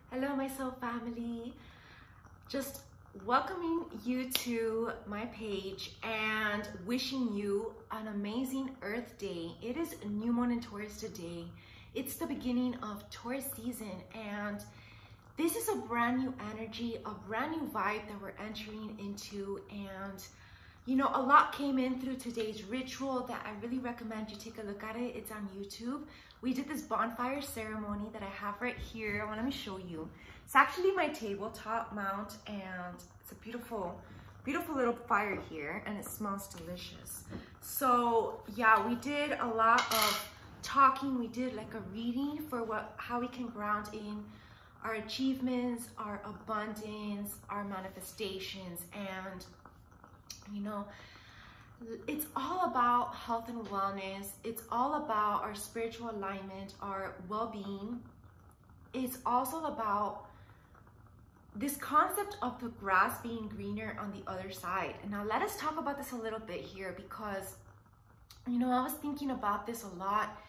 Hello, my soul family. Just welcoming you to my page and wishing you an amazing Earth Day. It is new moon in Taurus today. It's the beginning of Taurus season, and this is a brand new energy, a brand new vibe that we're entering into. And you know, a lot came in through today's ritual that I really recommend you take a look at it. It's on YouTube. We did this bonfire ceremony that I have right here. Let me show you. It's actually my tabletop mount, and it's a beautiful, beautiful little fire here, and it smells delicious. So yeah, we did a lot of talking. We did like a reading for how we can ground in our achievements, our abundance, our manifestations, and you know, it's all about health and wellness. It's all about our spiritual alignment, our well-being. It's also about this concept of the grass being greener on the other side. And now let us talk about this a little bit here, because, you know, I was thinking about this a lot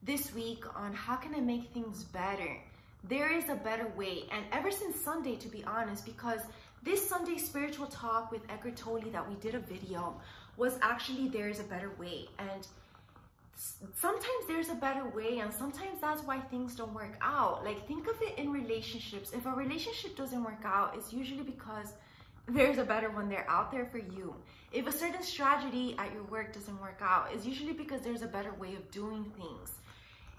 this week on how can I make things better. There is a better way. And ever since Sunday, to be honest, because this Sunday spiritual talk with Eckhart Tolle that we did a video was actually there's a better way. And sometimes there's a better way, and sometimes that's why things don't work out. Like, think of it in relationships. If a relationship doesn't work out, it's usually because there's a better one there out there for you. If a certain strategy at your work doesn't work out, it's usually because there's a better way of doing things.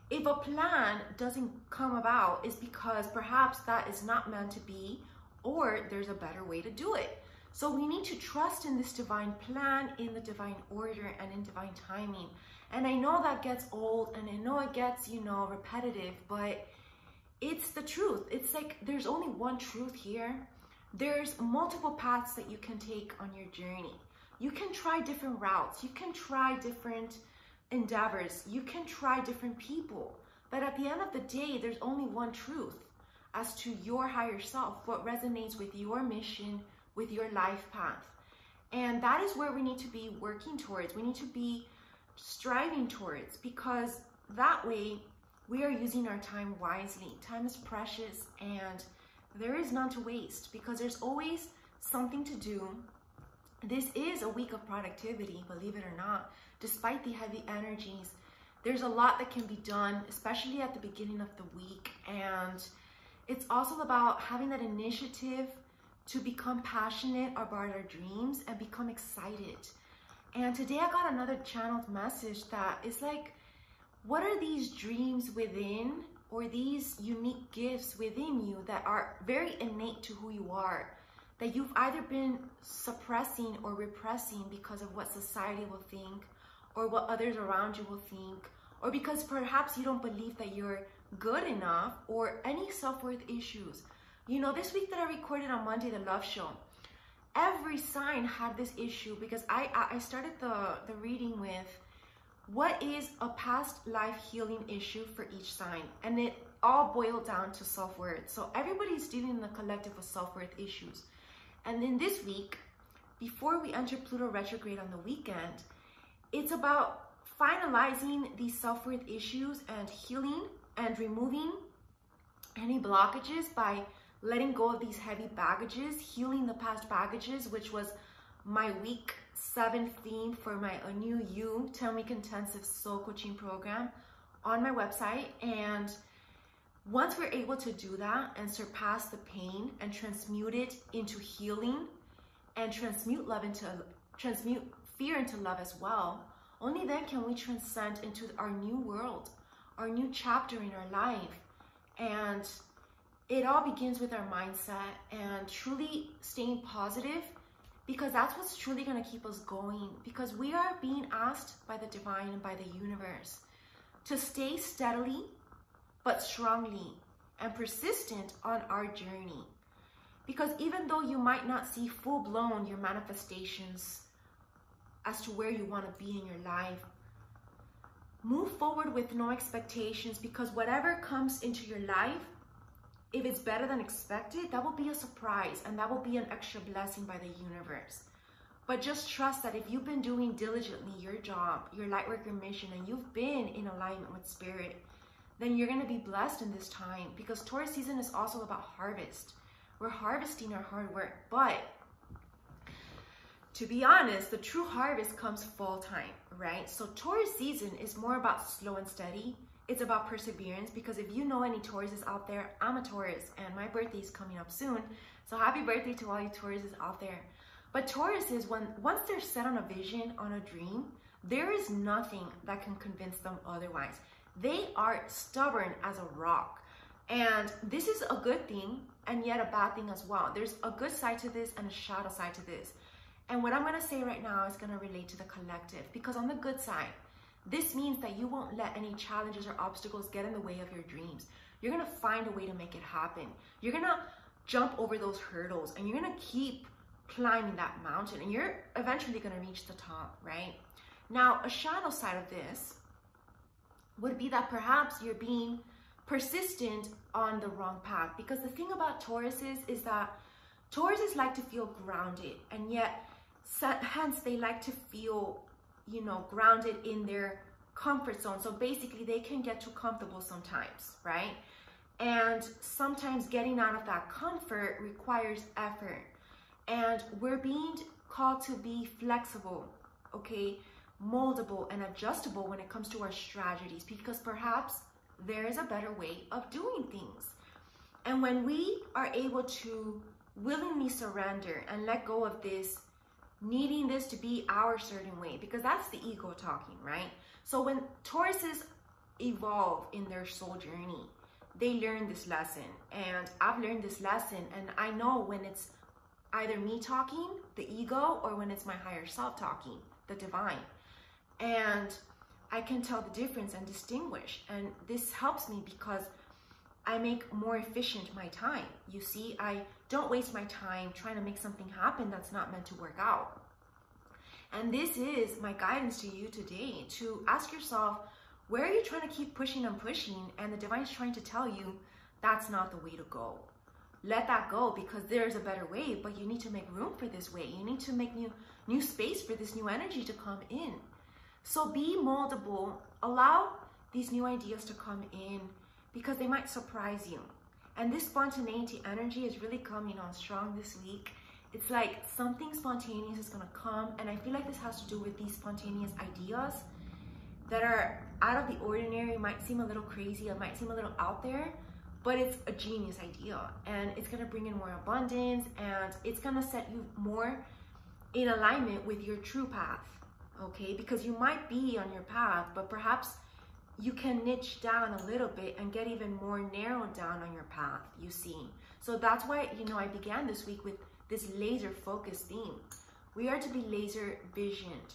If a plan doesn't come about, it's because perhaps that is not meant to be, or there's a better way to do it. So we need to trust in this divine plan, in the divine order, and in divine timing. And I know that gets old, and I know it gets, you know, repetitive, but it's the truth. It's like there's only one truth here. There's multiple paths that you can take on your journey. You can try different routes. You can try different endeavors. You can try different people. But at the end of the day, there's only one truth as to your higher self, what resonates with your mission, with your life path. And that is where we need to be working towards. We need to be striving towards, because that way we are using our time wisely. Time is precious, and there is none to waste, because there's always something to do. This is a week of productivity, believe it or not. Despite the heavy energies, there's a lot that can be done, especially at the beginning of the week. And it's also about having that initiative to become passionate about our dreams and become excited. And today I got another channeled message that is like, what are these dreams within, or these unique gifts within you that are very innate to who you are, that you've either been suppressing or repressing because of what society will think, or what others around you will think, or because perhaps you don't believe that you're good enough, or any self-worth issues. You know, this week that I recorded on Monday, the love show, every sign had this issue, because I started the reading with what is a past life healing issue for each sign, and it all boiled down to self-worth. So everybody's dealing in the collective with self-worth issues. And then this week, before we enter Pluto retrograde on the weekend, it's about finalizing these self-worth issues and healing and removing any blockages by letting go of these heavy baggages, healing the past baggages, which was my week 7 theme for my A New You 10-week intensive soul coaching program on my website. And once we're able to do that and surpass the pain and transmute it into healing, and transmute fear into love as well, only then can we transcend into our new world, our new chapter in our life. And it all begins with our mindset and truly staying positive, because that's what's truly going to keep us going. Because we are being asked by the divine and by the universe to stay steadily but strongly and persistent on our journey. Because even though you might not see full-blown your manifestations as to where you want to be in your life, move forward with no expectations, because whatever comes into your life, if it's better than expected, that will be a surprise, and that will be an extra blessing by the universe. But just trust that if you've been doing diligently your job, your light worker mission, and you've been in alignment with spirit, then you're going to be blessed in this time, because Taurus season is also about harvest. We're harvesting our hard work. But to be honest, the true harvest comes fall time, right? So Taurus season is more about slow and steady. It's about perseverance, because if you know any Tauruses out there, I'm a Taurus and my birthday is coming up soon. So happy birthday to all you Tauruses out there. But Taurus is once they're set on a vision, on a dream, there is nothing that can convince them otherwise. They are stubborn as a rock. And this is a good thing and yet a bad thing as well. There's a good side to this and a shadow side to this. And what I'm going to say right now is going to relate to the collective, because on the good side, this means that you won't let any challenges or obstacles get in the way of your dreams. You're going to find a way to make it happen. You're going to jump over those hurdles and you're going to keep climbing that mountain, and you're eventually going to reach the top, right? Now, a shadow side of this would be that perhaps you're being persistent on the wrong path, because the thing about Tauruses is that Tauruses like to feel grounded, and yet hence they like to feel, you know, grounded in their comfort zone. So basically they can get too comfortable sometimes, right? And sometimes getting out of that comfort requires effort, and we're being called to be flexible, okay, moldable and adjustable when it comes to our strategies, because perhaps there is a better way of doing things. And when we are able to willingly surrender and let go of this, needing this to be our certain way, because that's the ego talking, right? So when Tauruses evolve in their soul journey, they learn this lesson. And I've learned this lesson, and I know when it's either me talking, the ego, or when it's my higher self talking, the divine. And I can tell the difference and distinguish. And this helps me because I make more efficient my time. You see, I don't waste my time trying to make something happen that's not meant to work out. And this is my guidance to you today, to ask yourself, where are you trying to keep pushing and pushing, and the divine's trying to tell you that's not the way to go. Let that go, because there's a better way, but you need to make room for this way. You need to make new space for this new energy to come in. So be moldable, allow these new ideas to come in, because they might surprise you. And this spontaneity energy is really coming on strong this week. It's like something spontaneous is gonna come, and I feel like this has to do with these spontaneous ideas that are out of the ordinary. It might seem a little crazy, it might seem a little out there, but it's a genius idea, and it's gonna bring in more abundance, and it's gonna set you more in alignment with your true path, okay? Because you might be on your path, but perhaps you can niche down a little bit and get even more narrowed down on your path, you see. So that's why, you know, I began this week with this laser focused theme. We are to be laser visioned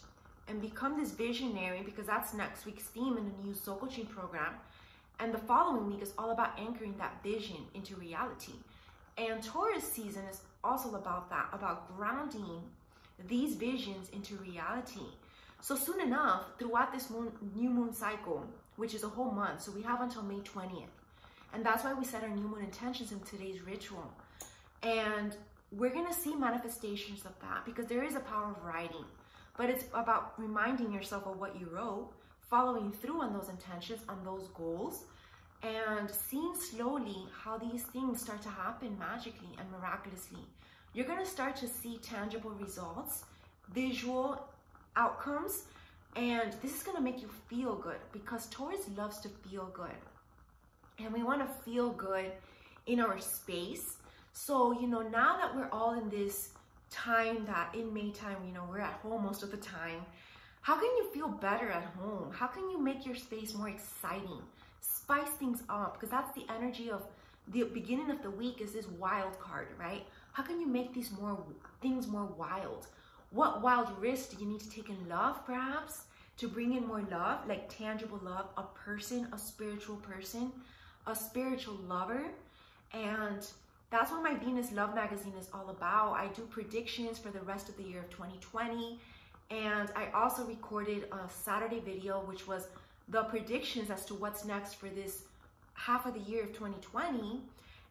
and become this visionary, because that's next week's theme in the new soul coaching program. And the following week is all about anchoring that vision into reality. And Taurus season is also about that, about grounding these visions into reality. So soon enough, throughout this new moon cycle, which is a whole month, so we have until May 20th. And that's why we set our new moon intentions in today's ritual. And we're gonna see manifestations of that, because there is a power of writing. But it's about reminding yourself of what you wrote, following through on those intentions, on those goals, and seeing slowly how these things start to happen magically and miraculously. You're gonna start to see tangible results, visual outcomes, and this is gonna make you feel good, because Taurus loves to feel good. And we wanna feel good in our space. So, you know, now that we're all in this time that in May time, you know, we're at home most of the time, how can you feel better at home? How can you make your space more exciting? Spice things up, because that's the energy of the beginning of the week, is this wild card, right? How can you make these things more wild? What wild risks do you need to take in love, perhaps, to bring in more love, like tangible love, a person, a spiritual lover? And that's what my Venus Love magazine is all about. I do predictions for the rest of the year of 2020. And I also recorded a Saturday video, which was the predictions as to what's next for this half of the year of 2020.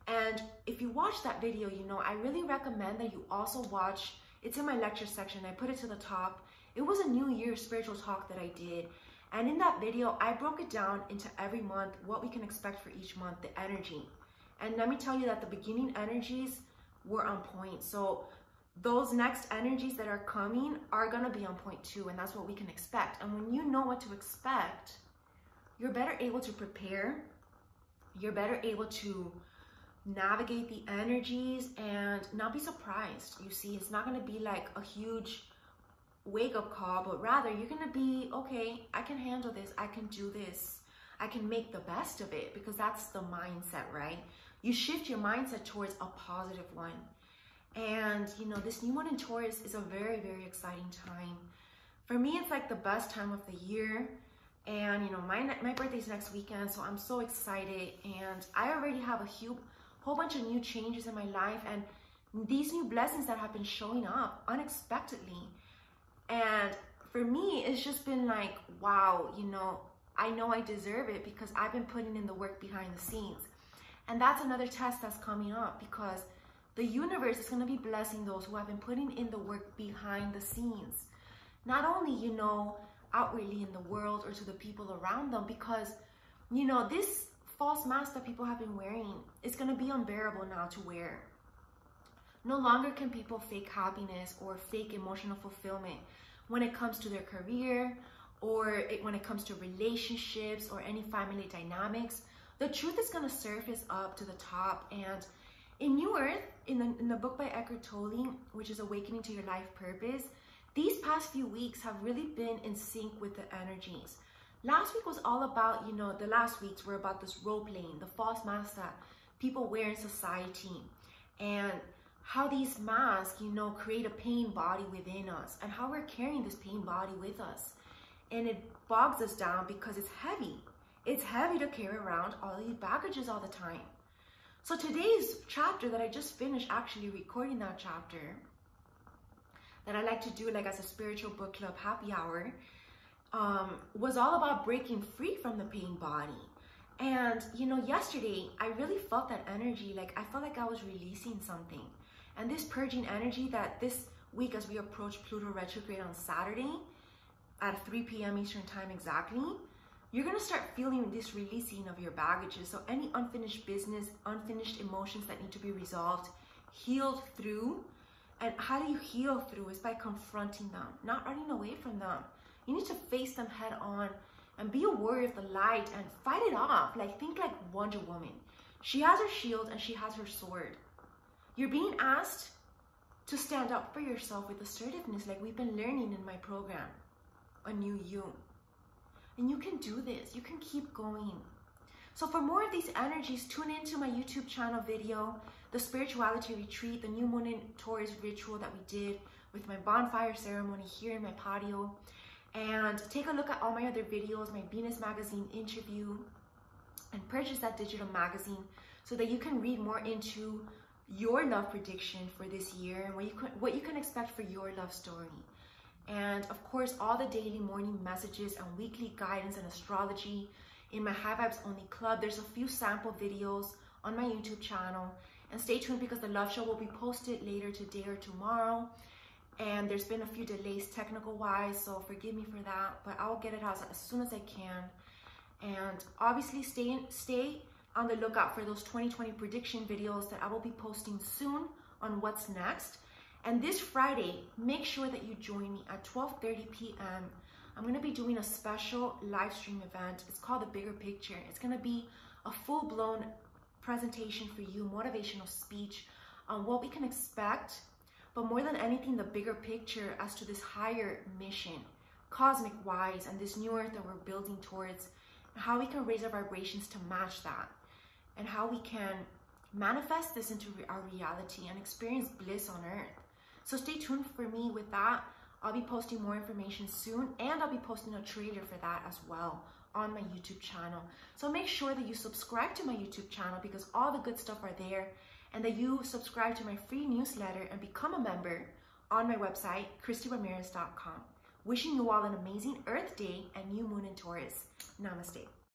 And if you watch that video, you know, I really recommend that you also watch, it's in my lecture section, I put it to the top. It was a New Year spiritual talk that I did. And in that video, I broke it down into every month, what we can expect for each month, the energy. And let me tell you that the beginning energies were on point. So those next energies that are coming are gonna be on point too, and that's what we can expect. And when you know what to expect, you're better able to prepare, you're better able to navigate the energies and not be surprised. You see, it's not gonna be like a huge wake-up call, but rather you're gonna be, okay, I can handle this, I can do this, I can make the best of it, because that's the mindset, right? You shift your mindset towards a positive one. And you know, this new moon in Taurus is a very, very exciting time. For me, it's like the best time of the year. And you know, my birthday's next weekend, so I'm so excited. And I already have a whole bunch of new changes in my life, and these new blessings that have been showing up unexpectedly. And for me, it's just been like, wow, you know I deserve it, because I've been putting in the work behind the scenes. And that's another test that's coming up, because the universe is going to be blessing those who have been putting in the work behind the scenes. Not only, you know, outwardly in the world or to the people around them, because, you know, this false mask that people have been wearing is going to be unbearable now to wear. No longer can people fake happiness or fake emotional fulfillment when it comes to their career, or when it comes to relationships or any family dynamics. The truth is going to surface up to the top. And in New Earth, in the book by Eckhart Tolle, which is Awakening to Your Life Purpose, these past few weeks have really been in sync with the energies. Last week was all about, you know, the last weeks were about this role playing, the false masks that people wear in society, and how these masks, you know, create a pain body within us, and how we're carrying this pain body with us. And it bogs us down because it's heavy. It's heavy to carry around all these baggages all the time. So today's chapter that I just finished actually recording that chapter, that I like to do like as a spiritual book club happy hour, was all about breaking free from the pain body. And you know, yesterday I really felt that energy. Like I felt like I was releasing something. And this purging energy, that this week as we approach Pluto retrograde on Saturday at 3 p.m. Eastern time exactly, you're going to start feeling this releasing of your baggages. So any unfinished business, unfinished emotions that need to be resolved, healed through. And how do you heal through? Is by confronting them, not running away from them. You need to face them head on and be a warrior of the light and fight it off. Like, think like Wonder Woman. She has her shield and she has her sword. You're being asked to stand up for yourself with assertiveness, like we've been learning in my program, A New You. And you can do this. You can keep going. So for more of these energies, tune into my YouTube channel video, the spirituality retreat, the new moon in Taurus ritual that we did with my bonfire ceremony here in my patio. And take a look at all my other videos, my Venus magazine interview, and purchase that digital magazine so that you can read more into your love prediction for this year and what you can expect for your love story. And of course, all the daily morning messages and weekly guidance and astrology in my High Vibes Only Club. There's a few sample videos on my YouTube channel. And stay tuned, because the love show will be posted later today or tomorrow. And there's been a few delays technical wise, so forgive me for that. But I'll get it out as soon as I can. And obviously stay on the lookout for those 2020 prediction videos that I will be posting soon on what's next. And this Friday, make sure that you join me at 12:30 p.m. I'm going to be doing a special live stream event. It's called The Bigger Picture. It's going to be a full-blown presentation for you, motivational speech on what we can expect, but more than anything, the bigger picture as to this higher mission, cosmic-wise, and this new earth that we're building towards, and how we can raise our vibrations to match that, and how we can manifest this into our reality and experience bliss on earth. So stay tuned for me with that. I'll be posting more information soon, and I'll be posting a trailer for that as well on my YouTube channel. So make sure that you subscribe to my YouTube channel, because all the good stuff are there, and that you subscribe to my free newsletter and become a member on my website, ChristyRamirez.com. Wishing you all an amazing Earth Day and new moon in Taurus. Namaste.